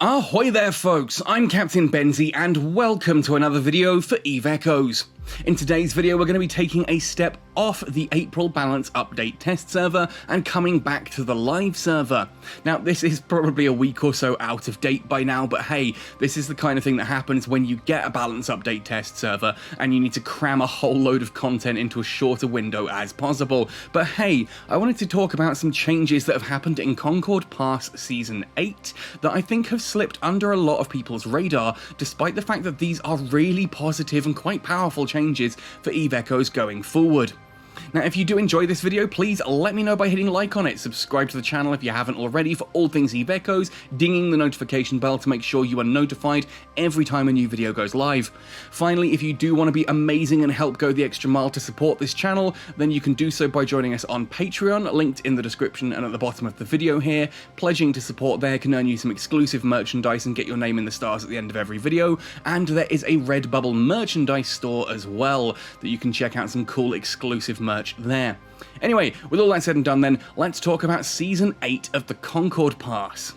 Ahoy there folks, I'm Captain Benzie and welcome to another video for EVE Echoes. In today's video we're going to be taking a step off the April balance update test server and coming back to the live server. Now this is probably a week or so out of date by now, but hey, this is the kind of thing that happens when you get a balance update test server and you need to cram a whole load of content into a shorter window as possible. But hey, I wanted to talk about some changes that have happened in CONCORD Pass Season 8 that I think have slipped under a lot of people's radar, despite the fact that these are really positive and quite powerful changes for EVE Echoes going forward. Now, if you do enjoy this video, please let me know by hitting like on it, subscribe to the channel if you haven't already for all things EVE Echoes, dinging the notification bell to make sure you are notified every time a new video goes live. Finally, if you do want to be amazing and help go the extra mile to support this channel, then you can do so by joining us on Patreon, linked in the description and at the bottom of the video here. Pledging to support there can earn you some exclusive merchandise and get your name in the stars at the end of every video, and there is a Redbubble merchandise store as well that you can check out some cool exclusive merch there. Anyway, with all that said and done then, let's talk about Season 8 of the CONCORD Pass.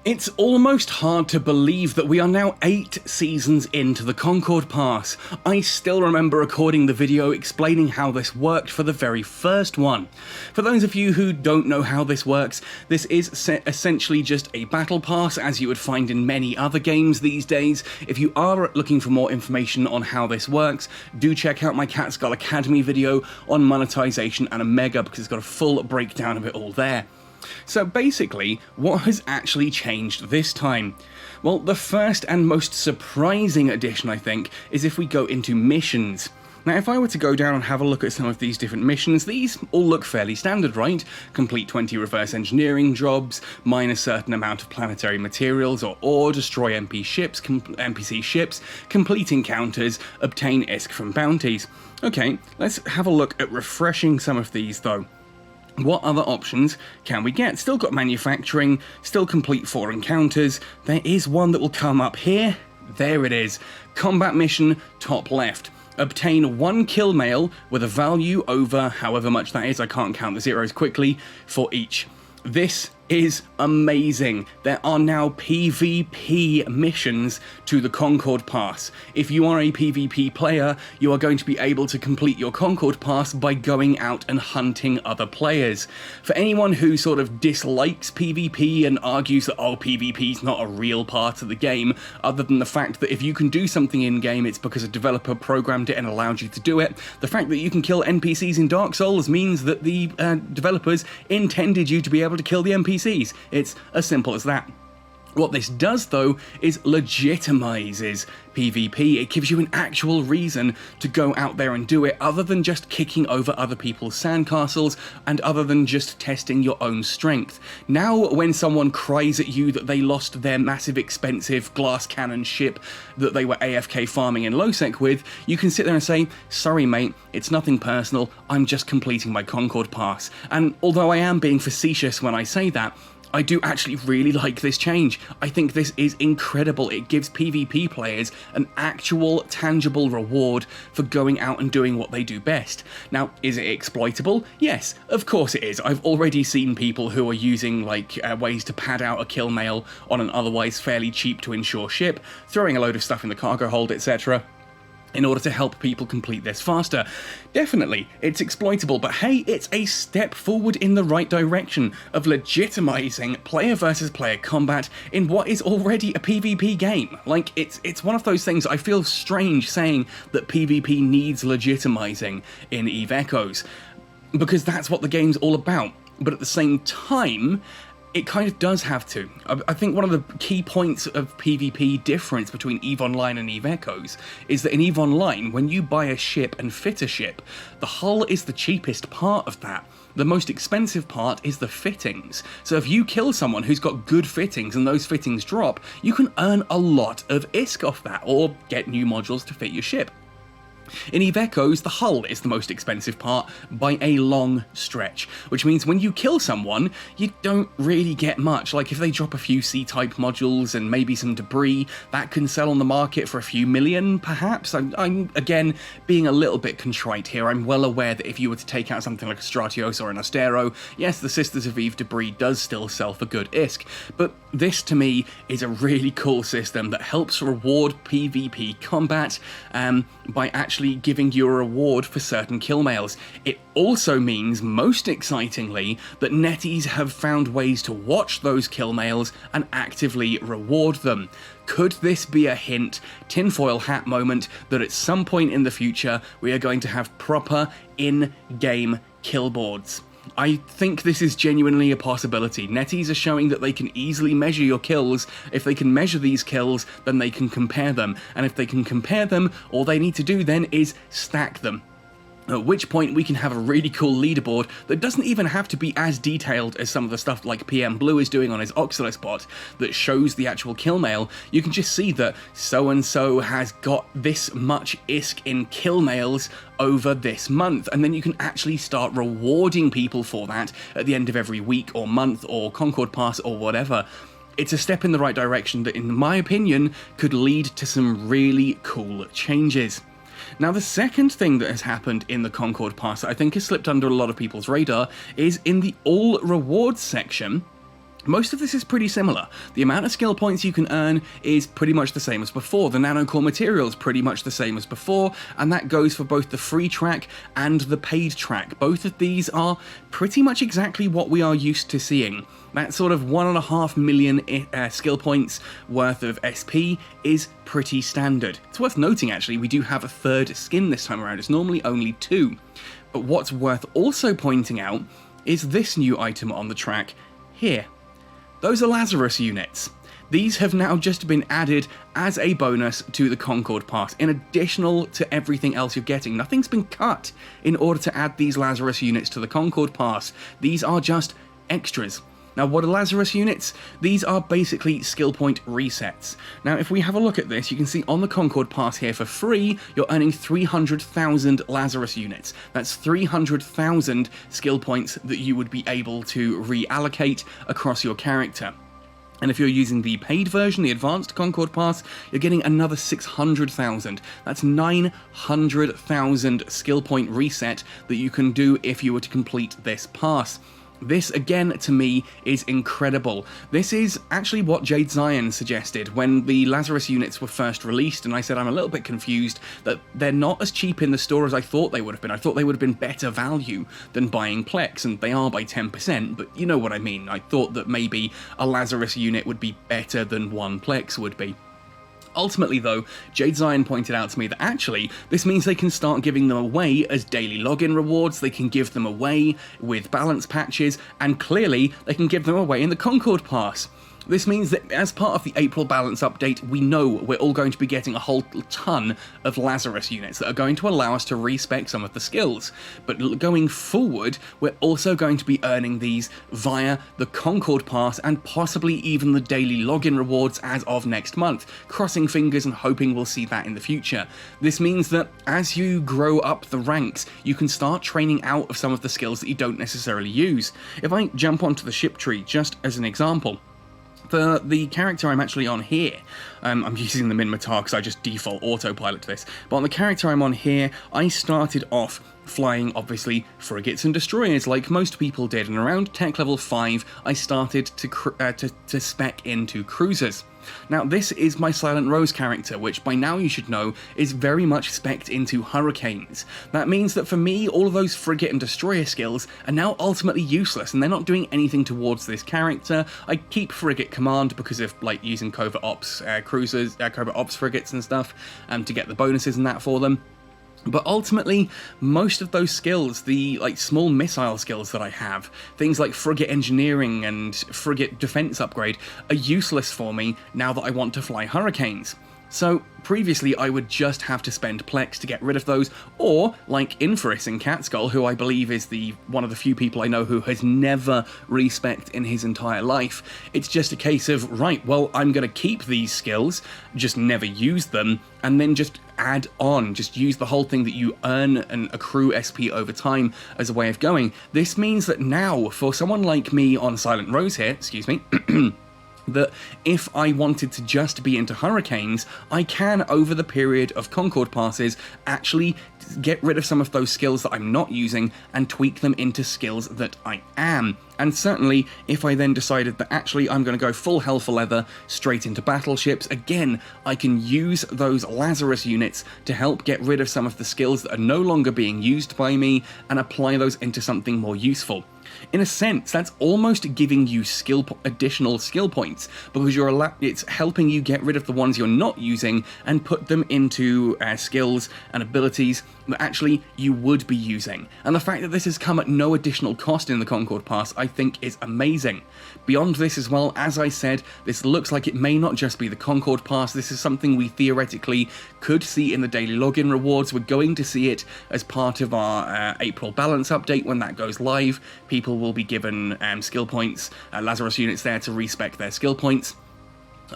It's almost hard to believe that we are now 8 seasons into the CONCORD Pass. I still remember recording the video explaining how this worked for the very first one. For those of you who don't know how this works, this is essentially just a battle pass as you would find in many other games these days. If you are looking for more information on how this works, do check out my Cat Skull Academy video on monetization and Omega because it's got a full breakdown of it all there. So basically, what has actually changed this time? Well, the first and most surprising addition, I think, is if we go into missions. Now, if I were to go down and have a look at some of these different missions, these all look fairly standard, right? Complete 20 reverse engineering jobs, mine a certain amount of planetary materials or ore, destroy NPC ships, complete encounters, obtain ISK from bounties. Okay, let's have a look at refreshing some of these though. What other options can we get? Still got manufacturing, still complete 4 encounters. There is one that will come up here. There it is. Combat mission, top left. Obtain 1 kill mail with a value over however much that is, I can't count the zeros quickly, for each. This is amazing. There are now PvP missions to the CONCORD Pass. If you are a PvP player, you are going to be able to complete your CONCORD Pass by going out and hunting other players. For anyone who sort of dislikes PvP and argues that, oh, PvP is not a real part of the game, other than the fact that if you can do something in-game, it's because a developer programmed it and allowed you to do it, the fact that you can kill NPCs in Dark Souls means that the developers intended you to be able to kill the NPCs. It's as simple as that. What this does, though, is legitimizes PvP. It gives you an actual reason to go out there and do it, other than just kicking over other people's sandcastles, and other than just testing your own strength. Now, when someone cries at you that they lost their massive expensive glass cannon ship that they were AFK farming in low-sec with, you can sit there and say, sorry mate, it's nothing personal, I'm just completing my CONCORD Pass. And although I am being facetious when I say that, I do actually really like this change. I think this is incredible. It gives PvP players an actual, tangible reward for going out and doing what they do best. Now, is it exploitable? Yes, of course it is. I've already seen people who are using ways to pad out a kill mail on an otherwise fairly cheap to ensure ship, throwing a load of stuff in the cargo hold, etc. in order to help people complete this faster. Definitely, it's exploitable, but hey, it's a step forward in the right direction of legitimizing player versus player combat in what is already a PvP game. Like, it's one of those things I feel strange saying that PvP needs legitimizing in EVE Echoes, because that's what the game's all about. But at the same time, it kind of does have to. I think one of the key points of PvP difference between EVE Online and EVE Echoes is that in EVE Online, when you buy a ship and fit a ship, the hull is the cheapest part of that. The most expensive part is the fittings. So if you kill someone who's got good fittings and those fittings drop, you can earn a lot of ISK off that, or get new modules to fit your ship. In Eve Echoes, the hull is the most expensive part by a long stretch, which means when you kill someone, you don't really get much. Like if they drop a few C-type modules and maybe some debris, that can sell on the market for a few million, perhaps. I'm again, being a little bit contrite here. I'm well aware that if you were to take out something like a Stratios or an Astero, yes, the Sisters of Eve debris does still sell for good ISK, but this to me is a really cool system that helps reward PvP combat by actually giving you a reward for certain kill mails. It also means, most excitingly, that netties have found ways to watch those kill mails and actively reward them. Could this be a hint, tinfoil hat moment, that at some point in the future we are going to have proper in-game kill boards? I think this is genuinely a possibility. Netties are showing that they can easily measure your kills. If they can measure these kills, then they can compare them. And if they can compare them, all they need to do then is stack them. At which point we can have a really cool leaderboard that doesn't even have to be as detailed as some of the stuff like PM Blue is doing on his Oxalis bot that shows the actual kill mail. You can just see that so-and-so has got this much ISK in kill mails over this month, and then you can actually start rewarding people for that at the end of every week or month or CONCORD Pass or whatever. It's a step in the right direction that, in my opinion, could lead to some really cool changes. Now, the second thing that has happened in the CONCORD Pass that I think has slipped under a lot of people's radar is in the all rewards section. Most of this is pretty similar. The amount of skill points you can earn is pretty much the same as before. The nanocore material is pretty much the same as before, and that goes for both the free track and the paid track. Both of these are pretty much exactly what we are used to seeing. That sort of 1.5 million skill points worth of SP is pretty standard. It's worth noting, actually, we do have a third skin this time around. It's normally only 2. But what's worth also pointing out is this new item on the track here. Those are Lazarus units. These have now just been added as a bonus to the CONCORD Pass, in additional to everything else you're getting. Nothing's been cut in order to add these Lazarus units to the CONCORD Pass. These are just extras. Now, what are Lazarus units? These are basically skill point resets. Now, if we have a look at this, you can see on the CONCORD Pass here for free, you're earning 300,000 Lazarus units. That's 300,000 skill points that you would be able to reallocate across your character. And if you're using the paid version, the advanced CONCORD Pass, you're getting another 600,000. That's 900,000 skill point reset that you can do if you were to complete this pass. This, again, to me, is incredible. This is actually what Jade Zion suggested when the Lazarus units were first released, and I said I'm a little bit confused that they're not as cheap in the store as I thought they would have been. I thought they would have been better value than buying Plex, and they are by 10%, but you know what I mean. I thought that maybe a Lazarus unit would be better than one Plex would be. Ultimately, though, Jade Zion pointed out to me that actually this means they can start giving them away as daily login rewards, they can give them away with balance patches, and clearly they can give them away in the CONCORD Pass. This means that as part of the April balance update, we know we're all going to be getting a whole ton of Lazarus units that are going to allow us to respec some of the skills. But going forward, we're also going to be earning these via the CONCORD Pass and possibly even the daily login rewards as of next month. Crossing fingers and hoping we'll see that in the future. This means that as you grow up the ranks, you can start training out of some of the skills that you don't necessarily use. If I jump onto the ship tree, just as an example, for the character I'm actually on here, I'm using the Minmatar because I just default autopilot to this, but on the character I'm on here, I started off flying, obviously, frigates and destroyers like most people did, and around tech level 5 I started to spec into cruisers. Now, this is my Silent Rose character, which by now you should know is very much spec'd into hurricanes. That means that for me, all of those frigate and destroyer skills are now ultimately useless, and they're not doing anything towards this character. I keep frigate command because of, like, using covert ops cruisers, covert ops frigates and stuff, to get the bonuses and that for them. But ultimately, most of those skills, the small missile skills that I have, things like frigate engineering and frigate defense upgrade, are useless for me now that I want to fly hurricanes. So previously I would just have to spend Plex to get rid of those, or like Inferis in Catskull, who I believe is one of the few people I know who has never respec'd in his entire life. It's just a case of, right, well, I'm going to keep these skills, just never use them, and then just add on, just use the whole thing that you earn and accrue SP over time as a way of going. This means that now, for someone like me on Silent Rose here, excuse me, that if I wanted to just be into hurricanes, I can, over the period of Concord passes, actually get rid of some of those skills that I'm not using and tweak them into skills that I am. And certainly, if I then decided that actually I'm going to go full hell for leather straight into battleships, again, I can use those Lazarus units to help get rid of some of the skills that are no longer being used by me and apply those into something more useful. In a sense, that's almost giving you additional skill points, because it's helping you get rid of the ones you're not using and put them into skills and abilities that actually you would be using. And the fact that this has come at no additional cost in the Concord Pass, I think is amazing. Beyond this as well, as I said, this looks like it may not just be the Concord Pass. This is something we theoretically could see in the daily login rewards. We're going to see it as part of our April balance update when that goes live. People will be given skill points, Lazarus units there to respec their skill points.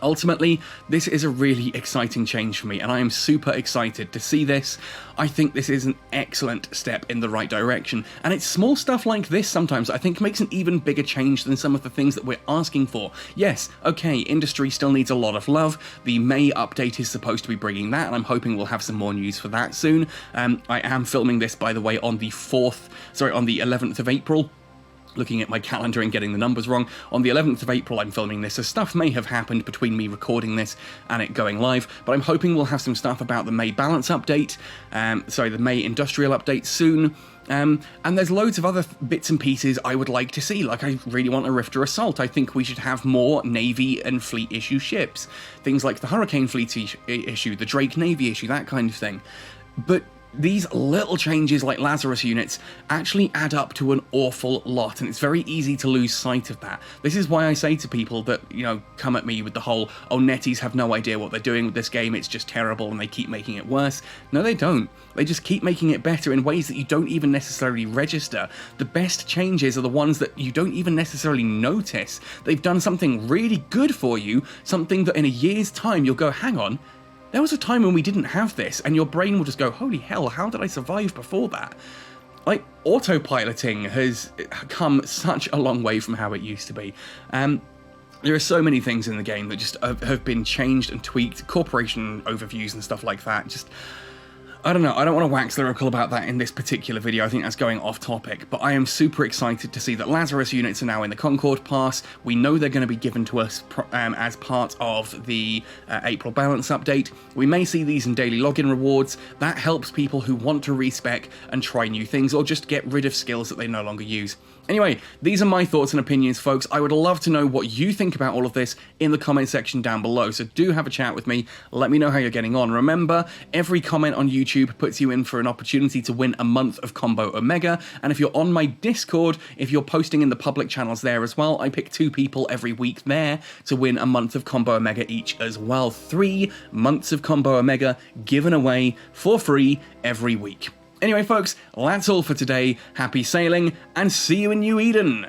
Ultimately, this is a really exciting change for me, and I am super excited to see this. I think this is an excellent step in the right direction, and it's small stuff like this sometimes I think makes an even bigger change than some of the things that we're asking for. Yes, okay, industry still needs a lot of love. The May update is supposed to be bringing that, and I'm hoping we'll have some more news for that soon. I am filming this, by the way, on the 11th of April. Looking at my calendar and getting the numbers wrong. On the 11th of April I'm filming this, so stuff may have happened between me recording this and it going live, but I'm hoping we'll have some stuff about the May balance update, the May industrial update soon. And there's loads of other bits and pieces I would like to see, like I really want a Rifter Assault. I think we should have more Navy and Fleet issue ships. Things like the Hurricane Fleet issue, the Drake Navy issue, that kind of thing. But these little changes like Lazarus units actually add up to an awful lot, and it's very easy to lose sight of that. This is why I say to people that, come at me with the whole, oh, netties have no idea what they're doing with this game, it's just terrible and they keep making it worse. No, they don't. They just keep making it better in ways that you don't even necessarily register. The best changes are the ones that you don't even necessarily notice. They've done something really good for you, something that in a year's time you'll go, hang on, there was a time when we didn't have this, and your brain will just go, holy hell, how did I survive before that? Like, autopiloting has come such a long way from how it used to be. There are so many things in the game that just have been changed and tweaked, corporation overviews and stuff like that. Just, I don't know, I don't want to wax lyrical about that in this particular video, I think that's going off topic, but I am super excited to see that Lazarus units are now in the Concord Pass. We know they're going to be given to us as part of the April balance update. We may see these in daily login rewards. That helps people who want to respec and try new things, or just get rid of skills that they no longer use. Anyway, these are my thoughts and opinions, folks. I would love to know what you think about all of this in the comment section down below, so do have a chat with me. Let me know how you're getting on. Remember, every comment on YouTube puts you in for an opportunity to win a month of Combo Omega, and if you're on my Discord, if you're posting in the public channels there as well, I pick 2 people every week there to win a month of Combo Omega each as well. 3 months of Combo Omega given away for free every week. Anyway, folks, that's all for today. Happy sailing, and see you in New Eden!